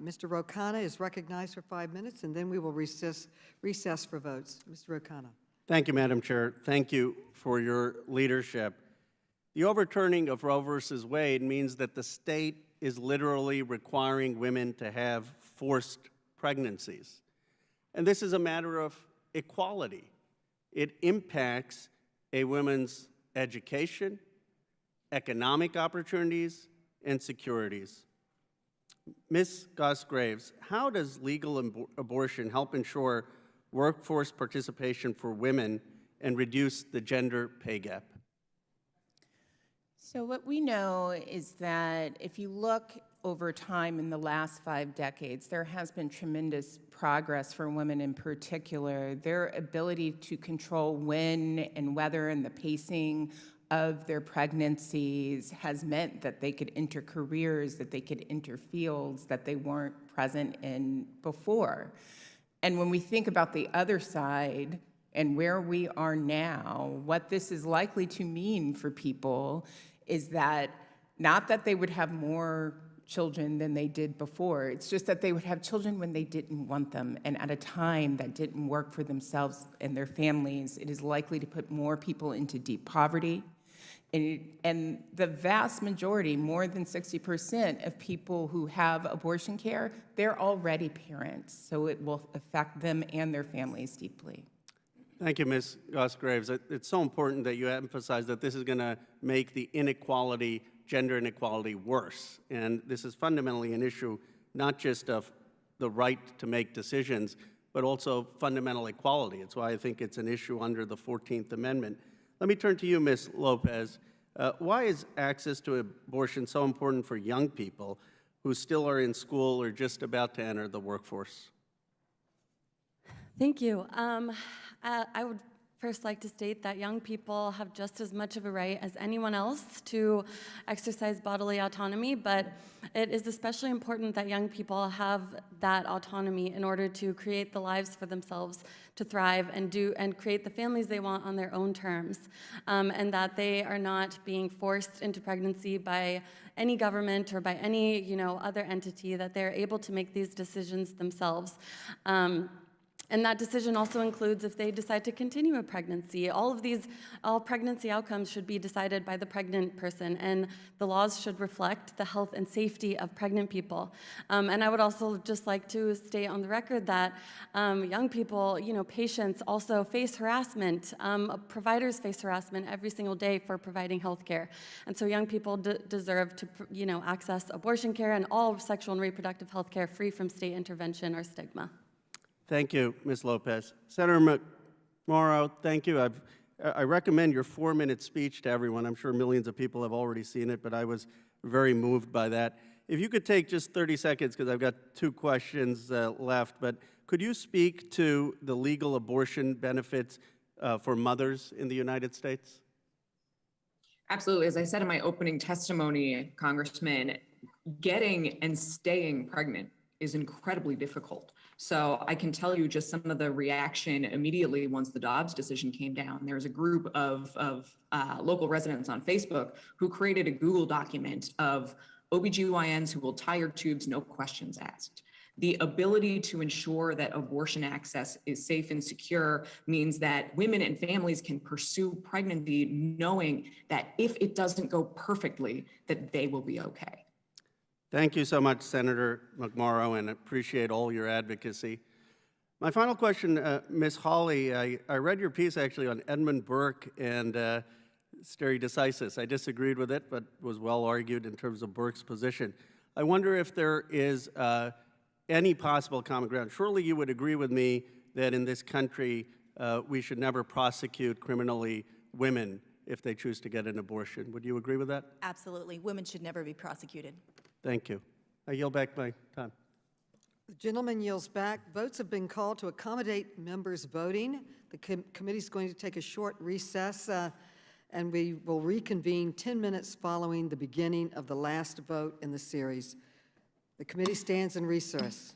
Mr. Khanna is recognized for 5 minutes, and then we will recess for votes. Mr. Khanna. Thank you, Madam Chair. Thank you for your leadership. The overturning of Roe versus Wade means that the state is literally requiring women to have forced pregnancies. And this is a matter of equality. It impacts a woman's education, economic opportunities, and securities. Ms. Goss-Graves, how does legal abortion help ensure workforce participation for women and reduce the gender pay gap? So what we know is that if you look over time in the last 5 decades, there has been tremendous progress for women in particular. Their ability to control when and whether and the pacing of their pregnancies has meant that they could enter careers, that they could enter fields that they weren't present in before. And when we think about the other side and where we are now, what this is likely to mean for people is that not that they would have more children than they did before, it's just that they would have children when they didn't want them and at a time that didn't work for themselves and their families. It is likely to put more people into deep poverty. And the vast majority, more than 60% of people who have abortion care, they're already parents, so it will affect them and their families deeply. Thank you, Ms. Goss-Graves. It's so important that you emphasize that this is going to make the inequality, gender inequality, worse. And this is fundamentally an issue not just of the right to make decisions, but also fundamental equality. It's why I think it's an issue under the 14th Amendment. Let me turn to you, Ms. Lopez. Why is access to abortion so important for young people who still are in school or just about to enter the workforce? Thank you. I would first like to state that young people have just as much of a right as anyone else to exercise bodily autonomy, but it is especially important that young people have that autonomy in order to create the lives for themselves, to thrive and create the families they want on their own terms, and that they are not being forced into pregnancy by any government or by any other entity, that they're able to make these decisions themselves. And that decision also includes if they decide to continue a pregnancy. All pregnancy outcomes should be decided by the pregnant person, and the laws should reflect the health and safety of pregnant people. And I would also just like to state on the record that young people, patients also face harassment. Providers face harassment every single day for providing health care. And so young people deserve to, access abortion care and all sexual and reproductive health care free from state intervention or stigma. Thank you, Ms. Lopez. Senator McMorrow, thank you. I recommend your 4-minute speech to everyone. I'm sure millions of people have already seen it, but I was very moved by that. If you could take just 30 seconds, because I've got 2 questions left, but could you speak to the legal abortion benefits for mothers in the United States? Absolutely. As I said in my opening testimony, Congressman, getting and staying pregnant is incredibly difficult. So I can tell you just some of the reaction immediately once the Dobbs decision came down. There was a group of local residents on Facebook who created a Google document of OBGYNs who will tie your tubes, no questions asked. The ability to ensure that abortion access is safe and secure means that women and families can pursue pregnancy knowing that if it doesn't go perfectly, that they will be okay. Thank you so much, Senator McMorrow, and appreciate all your advocacy. My final question, Ms. Hawley, I read your piece actually on Edmund Burke and stare decisis. I disagreed with it, but was well argued in terms of Burke's position. I wonder if there is any possible common ground. Surely you would agree with me that in this country we should never prosecute criminally women if they choose to get an abortion. Would you agree with that? Absolutely. Women should never be prosecuted. Thank you. I yield back my time. The gentleman yields back. Votes have been called to accommodate members voting. The committee is going to take a short recess, and we will reconvene 10 minutes following the beginning of the last vote in the series. The committee stands in recess.